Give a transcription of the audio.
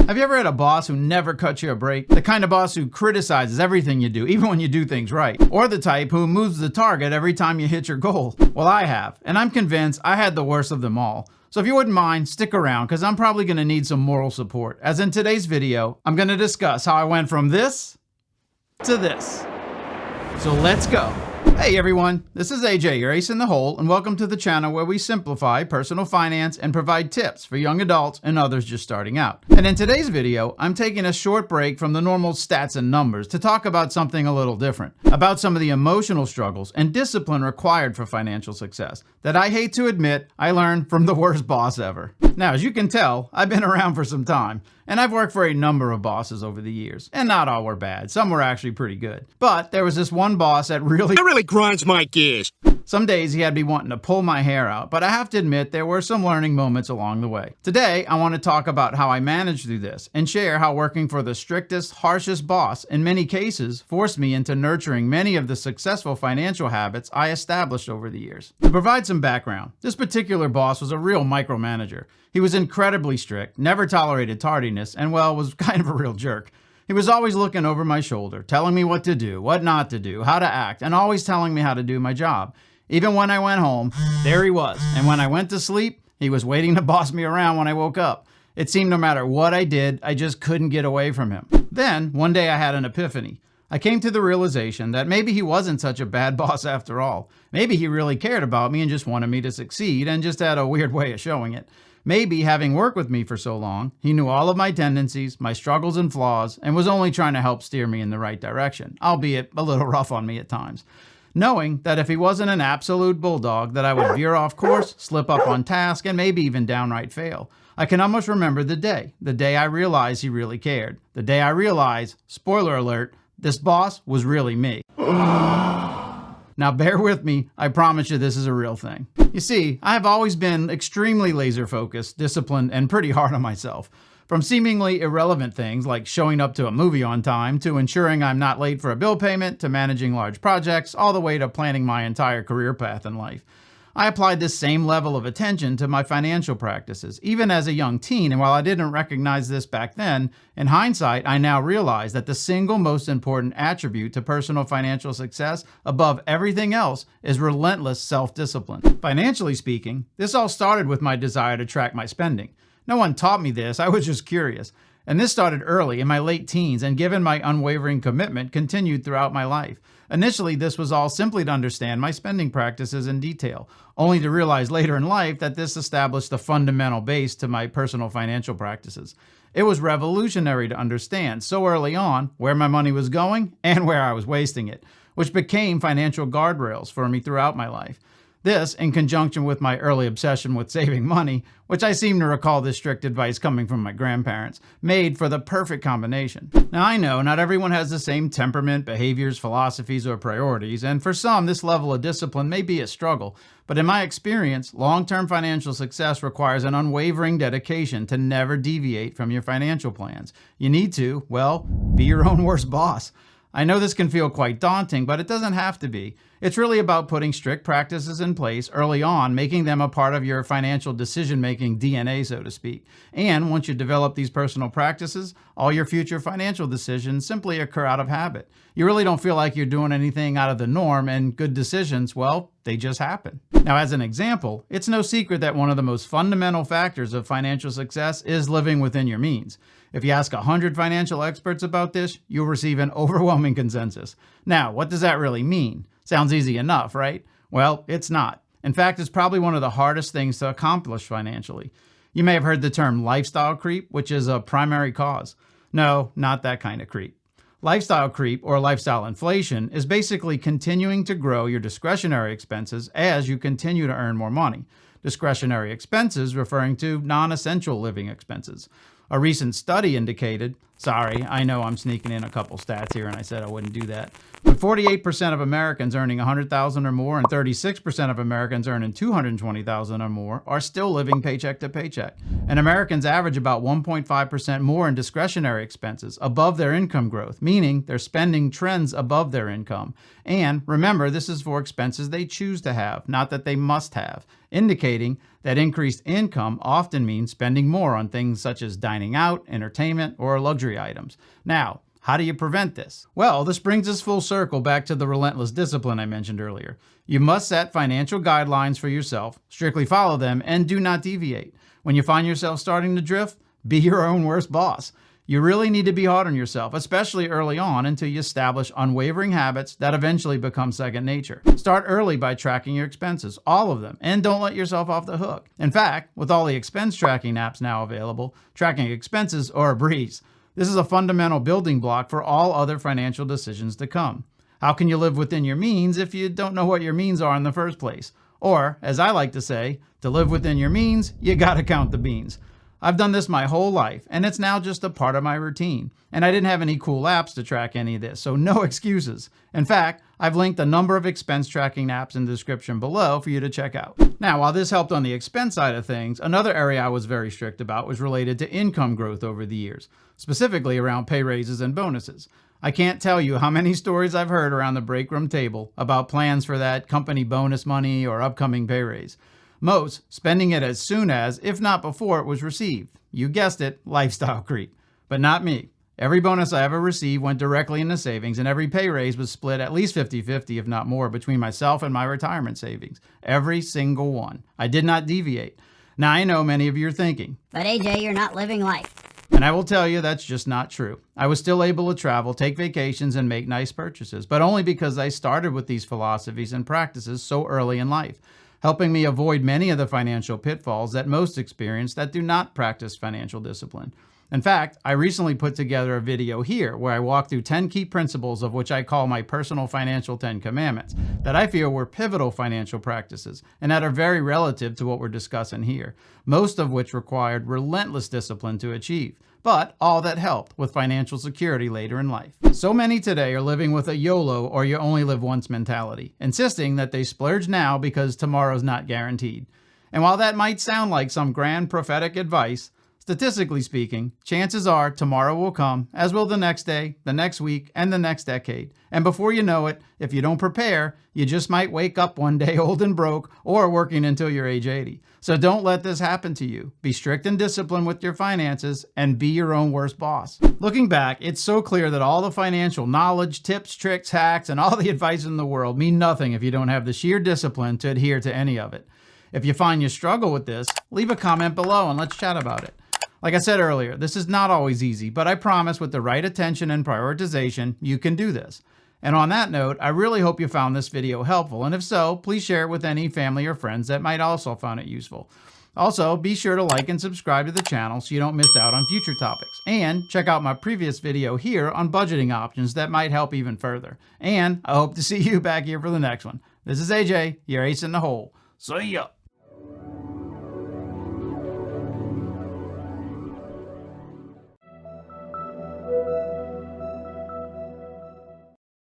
Have you ever had a boss who never cuts you a break? The kind of boss who criticizes everything you do, even when you do things right. Or the type who moves the target every time you hit your goal? Well, I have, and I'm convinced I had the worst of them all. So if you wouldn't mind, stick around, because I'm probably going to need some moral support. As in today's video, I'm going to discuss how I went from this to this. So let's go. Hey everyone, this is AJ, your ace in the hole, and welcome to the channel where we simplify personal finance and provide tips for young adults and others just starting out. And in today's video, I'm taking a short break from the normal stats and numbers to talk about something a little different, about some of the emotional struggles and discipline required for financial success that I hate to admit I learned from the worst boss ever. Now, as you can tell, I've been around for some time, and I've worked for a number of bosses over the years, and not all were bad. Some were actually pretty good. But there was this one boss that really grinds my gears. Some days he had me wanting to pull my hair out, but I have to admit there were some learning moments along the way. Today, I want to talk about how I managed through this and share how working for the strictest, harshest boss in many cases forced me into nurturing many of the successful financial habits I established over the years. To provide some background, this particular boss was a real micromanager. He was incredibly strict, never tolerated tardiness, and well, was kind of a real jerk. He was always looking over my shoulder, telling me what to do, what not to do, how to act, and always telling me how to do my job. Even when I went home, there he was. And when I went to sleep, he was waiting to boss me around when I woke up. It seemed no matter what I did, I just couldn't get away from him. Then, one day I had an epiphany. I came to the realization that maybe he wasn't such a bad boss after all. Maybe he really cared about me and just wanted me to succeed and just had a weird way of showing it. Maybe, having worked with me for so long, he knew all of my tendencies, my struggles and flaws, and was only trying to help steer me in the right direction, albeit a little rough on me at times. Knowing that if he wasn't an absolute bulldog, that I would veer off course, slip up on task, and maybe even downright fail. I can almost remember the day I realized he really cared. The day I realized, spoiler alert, this boss was really me. Now bear with me, I promise you this is a real thing. You see, I have always been extremely laser focused, disciplined, and pretty hard on myself. From seemingly irrelevant things like showing up to a movie on time, to ensuring I'm not late for a bill payment, to managing large projects, all the way to planning my entire career path in life. I applied this same level of attention to my financial practices, even as a young teen, and while I didn't recognize this back then, in hindsight, I now realize that the single most important attribute to personal financial success above everything else is relentless self-discipline. Financially speaking, this all started with my desire to track my spending. No one taught me this, I was just curious. And this started early in my late teens, and given my unwavering commitment, continued throughout my life. Initially, this was all simply to understand my spending practices in detail, only to realize later in life that this established the fundamental base to my personal financial practices. It was revolutionary to understand so early on where my money was going and where I was wasting it, which became financial guardrails for me throughout my life. This, in conjunction with my early obsession with saving money, which I seem to recall this strict advice coming from my grandparents, made for the perfect combination. Now I know not everyone has the same temperament, behaviors, philosophies, or priorities, and for some this level of discipline may be a struggle, but in my experience, long-term financial success requires an unwavering dedication to never deviate from your financial plans. You need to, well, be your own worst boss. I know this can feel quite daunting, but it doesn't have to be. It's really about putting strict practices in place early on, making them a part of your financial decision-making DNA, so to speak. And once you develop these personal practices, all your future financial decisions simply occur out of habit. You really don't feel like you're doing anything out of the norm, and good decisions, well, they just happen. Now, as an example, it's no secret that one of the most fundamental factors of financial success is living within your means. If you ask 100 financial experts about this, you'll receive an overwhelming consensus. Now, what does that really mean? Sounds easy enough, right? Well, it's not. In fact, it's probably one of the hardest things to accomplish financially. You may have heard the term lifestyle creep, which is a primary cause. No, not that kind of creep. Lifestyle creep, or lifestyle inflation, is basically continuing to grow your discretionary expenses as you continue to earn more money. Discretionary expenses referring to non-essential living expenses. A recent study indicated Sorry, I know I'm sneaking in a couple stats here and I said I wouldn't do that. But 48% of Americans earning $100,000 or more and 36% of Americans earning $220,000 or more are still living paycheck to paycheck. And Americans average about 1.5% more in discretionary expenses above their income growth, meaning their spending trends above their income. And remember, this is for expenses they choose to have, not that they must have, indicating that increased income often means spending more on things such as dining out, entertainment, or luxury items. Now, how do you prevent this? Well, this brings us full circle back to the relentless discipline I mentioned earlier. You must set financial guidelines for yourself, strictly follow them, and do not deviate. When you find yourself starting to drift, be your own worst boss. You really need to be hard on yourself, especially early on, until you establish unwavering habits that eventually become second nature. Start early by tracking your expenses, all of them, and don't let yourself off the hook. In fact, with all the expense tracking apps now available, tracking expenses are a breeze. This is a fundamental building block for all other financial decisions to come. How can you live within your means if you don't know what your means are in the first place? Or, as I like to say, to live within your means, you gotta count the beans. I've done this my whole life, and it's now just a part of my routine. And I didn't have any cool apps to track any of this, so no excuses. In fact, I've linked a number of expense tracking apps in the description below for you to check out. Now, while this helped on the expense side of things, another area I was very strict about was related to income growth over the years, specifically around pay raises and bonuses. I can't tell you how many stories I've heard around the break room table about plans for that company bonus money or upcoming pay raise. Most spending it as soon as, if not before, it was received. You guessed it, lifestyle creep. But not me. Every bonus I ever received went directly into savings, and every pay raise was split at least 50-50, if not more, between myself and my retirement savings. Every single one. I did not deviate. Now I know many of you are thinking, but AJ, you're not living life. And I will tell you that's just not true. I was still able to travel, take vacations, and make nice purchases, but only because I started with these philosophies and practices so early in life, helping me avoid many of the financial pitfalls that most experience that do not practice financial discipline. In fact, I recently put together a video here where I walk through 10 key principles of which I call my personal financial 10 commandments that I feel were pivotal financial practices and that are very relative to what we're discussing here, most of which required relentless discipline to achieve, but all that helped with financial security later in life. So many today are living with a YOLO or you only live once mentality, insisting that they splurge now because tomorrow's not guaranteed. And while that might sound like some grand prophetic advice, statistically speaking, chances are tomorrow will come, as will the next day, the next week, and the next decade. And before you know it, if you don't prepare, you just might wake up one day old and broke or working until you're age 80. So don't let this happen to you. Be strict and disciplined with your finances and be your own worst boss. Looking back, it's so clear that all the financial knowledge, tips, tricks, hacks, and all the advice in the world mean nothing if you don't have the sheer discipline to adhere to any of it. If you find you struggle with this, leave a comment below and let's chat about it. Like I said earlier, this is not always easy, but I promise with the right attention and prioritization, you can do this. And on that note, I really hope you found this video helpful, and if so, please share it with any family or friends that might also find it useful. Also, be sure to like and subscribe to the channel so you don't miss out on future topics. And check out my previous video here on budgeting options that might help even further. And I hope to see you back here for the next one. This is AJ, your ace in the hole. See ya!